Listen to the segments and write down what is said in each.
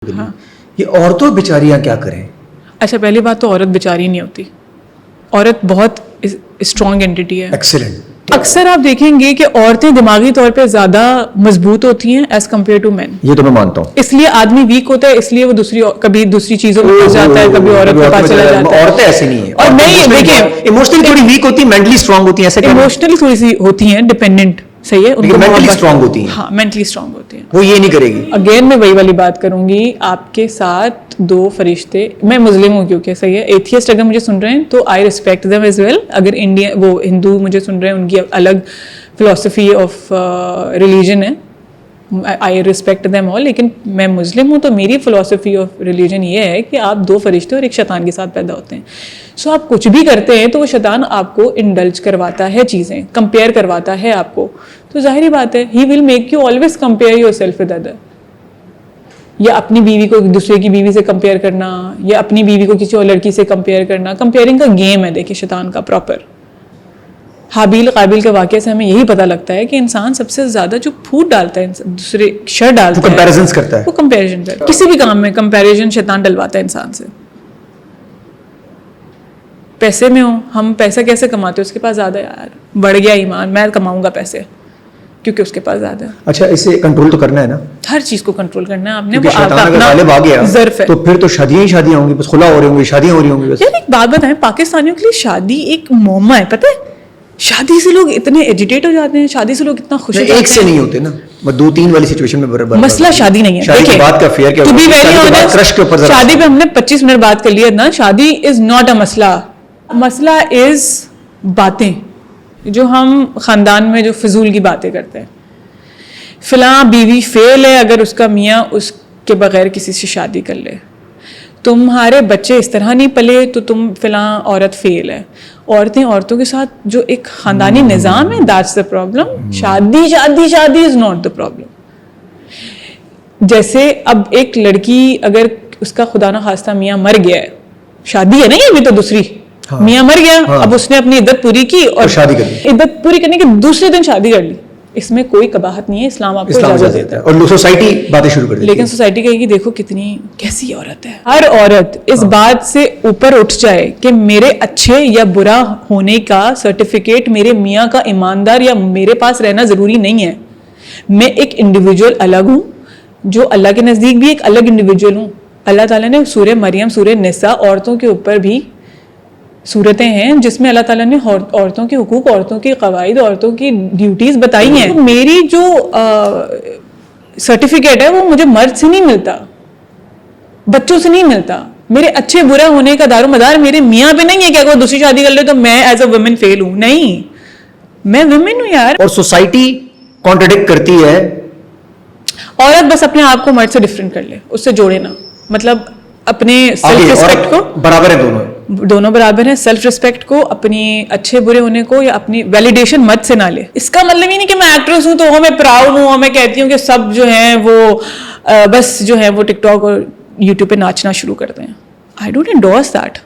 ہاں. یہ عورتوں بیچاریاں کیا کریں؟ اچھا پہلی بات تو عورت بیچاری نہیں ہوتی, عورت بہت اسٹرانگ اینٹی ہے. ایکسیلنٹ. اکثر آپ دیکھیں گے کہ عورتیں دماغی طور پہ زیادہ مضبوط ہوتی ہیں ایز کمپیئر ٹو مین. یہ تو میں مانتا ہوں. اس لیے آدمی ویک ہوتا ہے, اس لیے وہ کبھی دوسری چیزوں میں پھنس جاتا ہے, کبھی عورت کے پاس چلا جاتا ہے. عورتیں ایسی نہیں ہیں. اور نہیں دیکھیں ایموشنلی تھوڑی ویک ہوتی ہیں, مینٹلی اسٹرانگ ہوتی ہیں. ایسا ایموشنلی تھوڑی سی ہوتی ہیں, ڈپینڈنٹ, صحیح ہے, ان کو مینٹلی اسٹرانگ ہوتی ہیں. ہاں مینٹلی اسٹرانگ ہوتی ہیں. وہ یہ نہیں کرے گی. اگین میں وہی والی بات کروں گی, آپ کے ساتھ دو فرشتے, میں مسلم ہوں کیونکہ, صحیح ہے, ایتھیسٹ اگر مجھے سن رہے ہیں تو I respect them as well. اگر انڈیا وہ ہندو مجھے سن رہے ہیں, ان کی الگ فلاسفی آف ریلیجن ہے, آئی ریسپیکٹ دیم آل. لیکن میں مسلم ہوں تو میری فلاسفی آف ریلیجن یہ ہے کہ آپ دو فرشتے اور ایک شیطان کے ساتھ پیدا ہوتے ہیں. سو آپ کچھ بھی کرتے ہیں تو وہ شیطان آپ کو انڈلج کرواتا ہے چیزیں, کمپیئر کرواتا ہے آپ کو. تو ظاہری بات ہے, he will make you always compare yourself with other. یا اپنی بیوی کو دوسرے کی بیوی سے کمپیئر کرنا, یا اپنی بیوی کو کسی اور لڑکی سے کمپیئر کرنا. کمپیئرنگ کا گیم ہے دیکھیں شیطان کا پراپر. حابیل قابیل کے واقعے سے ہمیں یہی پتہ لگتا ہے کہ انسان سب سے زیادہ جو پھوٹ ڈالتا ہے, دوسرے شر ڈالتا ہے, کمپیریزنز کرتا ہے, وہ کمپیریزن کرتا ہے. کسی بھی کام میں کمپیریزن شیطان ڈلواتا ہے انسان سے. پیسے میں ہوں, ہم پیسہ کیسے کماتے ہیں, اس کے پاس زیادہ ہے, یار بڑھ گیا ایمان, میں کماؤں گا پیسے کیونکہ اس کے پاس زیادہ ہے. اچھا اسے کنٹرول تو کرنا ہے نا, ہر چیز کو کنٹرول کرنا ہے آپ نے. وہ اپنا ظرف ہے, تو پھر تو شادیاں ہی شادیاں ہوں گی, بس خلا ہو رہی ہوں گی, شادیاں ہو رہی ہوں گی. یار ایک بات بتائیں, پاکستانیوں کے لیے شادی ایک معمہ ہے, پتہ ہے. شادی سے لوگ اتنے ایجیٹیٹ ہو جاتے ہیں, شادی سے لوگ اتنا خوش ہو جاتے ہیں. ایک سے نہیں ہوتے نا, دو تین والی سچویشن میں برابر. مسئلہ شادی نہیں ہے. دیکھیں بات کا فیئر کیا ہے, شادی پہ ہم نے 25 منٹ بات کر لیا نا. شادی از ناٹ اے مسئلہ. مسئلہ از باتیں جو ہم خاندان میں جو فضول کی باتیں کرتے ہیں. فلاں بیوی فیل ہے, اگر اس کا میاں اس کے بغیر کسی سے شادی کر لے. تمہارے بچے اس طرح نہیں پلے تو تم فلاں عورت فیل ہے. عورتیں عورتوں کے ساتھ جو ایک خاندانی نظام ہے, دیٹس دا پرابلم. شادی شادی شادی از ناٹ دا پرابلم. جیسے اب ایک لڑکی اگر اس کا خدا نخواستہ میاں مر گیا ہے, شادی ہے نا یہ بھی تو دوسری, میاں مر گیا, اب اس نے اپنی عدت پوری کی اور شادی کر لی, عدت پوری کرنے کے دوسرے دن شادی کر لی. اس میں کوئی قباحت نہیں ہے, اسلام آپ کو اجازت دیتا ہے. اور سوسائٹی باتیں شروع کر دیتی ہے. لیکن سوسائٹی کہے گی دیکھو کتنی کیسی عورت ہے. ہر عورت اس بات سے اوپر اٹھ جائے کہ میرے اچھے یا برا ہونے کا سرٹیفکیٹ میرے میاں کا ایماندار یا میرے پاس رہنا ضروری نہیں ہے. میں ایک انڈیویجول الگ ہوں, جو اللہ کے نزدیک بھی ایک الگ انڈیویجول ہوں. اللہ تعالیٰ نے سورہ مریم, سورہ نساء, عورتوں کے اوپر بھی صورتیں ہیں جس میں اللہ تعالیٰ نے عورتوں کے حقوق, عورتوں کے قواعد, عورتوں کی ڈیوٹیز بتائی ہیں. میری جو سرٹیفکیٹ ہے وہ مجھے مرد سے نہیں ملتا, بچوں سے نہیں ملتا. میرے اچھے برا ہونے کا دار و مدار میرے میاں پہ نہیں ہے کہ اگر وہ دوسری شادی کر لے تو میں ایز اے وومن فیل ہوں. نہیں, میں وومن ہوں یار. اور سوسائٹی کانٹرڈکٹ کرتی ہے. عورت بس اپنے آپ کو مرد سے ڈفرینٹ کر لے, اس سے جوڑے نا, مطلب اپنے سیلف ریسپیکٹ کو. برابر ہیں دونوں برابر ہیں. سیلف ریسپیکٹ کو, اپنی اچھے برے ہونے کو یا اپنی ویلیڈیشن مت سے نہ لے. اس کا مطلب یہ نہیں کہ میں ایکٹریس ہوں تو میں پراؤڈ ہوں, میں کہتی ہوں کہ سب جو ہیں وہ بس جو ہے وہ ٹک ٹاک اور یوٹیوب پہ ناچنا شروع کرتے ہیں. I don't endorse that.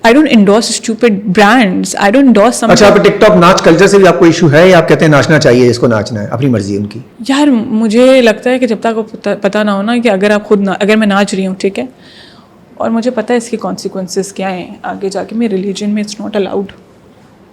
I don't endorse stupid brands. I don't endorse some. اچھا آپ ٹک ٹاک ناچ کلچر سے بھی آپ کو ایشو ہے, یا آپ کہتے ہیں ناچنا چاہیے, اس کو ناچنا ہے, اپنی مرضی ان کی؟ یار مجھے لگتا ہے کہ جب تک پتہ نہ ہونا کہ اگر آپ خود اگر میں ناچ رہی ہوں, ٹھیک ہے, اور مجھے پتہ ہے اس کی کانسیکوینسز کیا ہیں آگے جا کے, میرے ریلیجن میں اٹس ناٹ الاؤڈ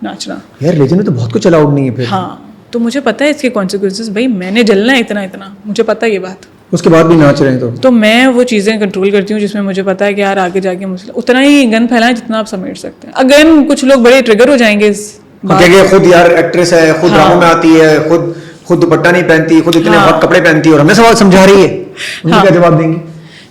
ناچنا. یار ریلیجن میں تو بہت کچھ الاؤڈ نہیں ہے پھر. ہاں تو مجھے پتہ ہے اس کی کانسیکوینسز, بھائی میں نے جلنا ہے اتنا, مجھے پتہ ہے یہ بات. اس کے بعد بھی ناچ رہے ہیں تو میں وہ چیزیں کنٹرول کرتی ہوں جس میں مجھے پتا ہے کہ یار آگے جا کے مسئلہ اتنا ہی گند پھیلائیں جتنا آپ سمیٹ سکتے ہیں. اگین کچھ لوگ بڑے ٹریگر ہو جائیں گے اس بات, خود یار ایکٹریس ہے, خود ڈراموں میں آتی ہے, خود دوپٹہ نہیں پہنتی, خود اتنے ہاٹ کپڑے پہنتی ہے, اور ہمیں سوال سمجھا رہی ہے, ان کا جواب دیں گے.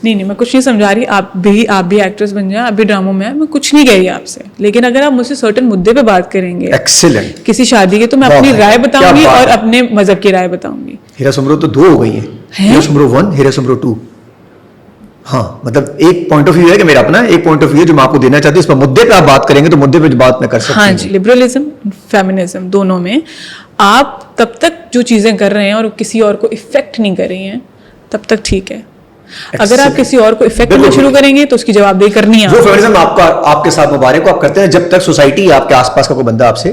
نہیں میں کچھ نہیں سمجھا رہی. آپ بھی ایکٹریس بن جائیں, آپ بھی ڈراموں میں, میں کچھ نہیں کہہ رہی آپ سے. لیکن اگر آپ مجھ سے سرٹن مدعے پہ بات کریں گے ایکسیلنٹ کسی شادی کے, تو میں اپنی رائے بتاؤں گی اور اپنے مذہب کی رائے بتاؤں گی. ہیرا سمرو تو 2 ہو گئی ہیں, ہیرا سمرو 1, ہیرا سمرو 2. ہاں مطلب ایک پوائنٹ آف ویو ہے کہ میرا اپنا ایک پوائنٹ آف ویو ہے جو میں آپ کو دینا چاہتی ہوں. اس پر مدعے پہ آپ بات کریں گے تو مدعے پہ بات میں کر سکتی ہوں. ہاں جی, لبرلزم فیمنزم دونوں میں آپ تب تک جو چیزیں کر رہے ہیں اور کسی اور کو افیکٹ نہیں کر رہی ہیں تب تک ٹھیک ہے. اگر آپ کسی اور کو افیکٹ کرنا شروع کریں گے تو اس کی جواب دہی کرنی ہے. وہ فیمنزم آپ کے ساتھ مبارک کو آپ کرتے ہیں جب تک سوسائٹی, آپ کے آس پاس کا کوئی بندہ آپ سے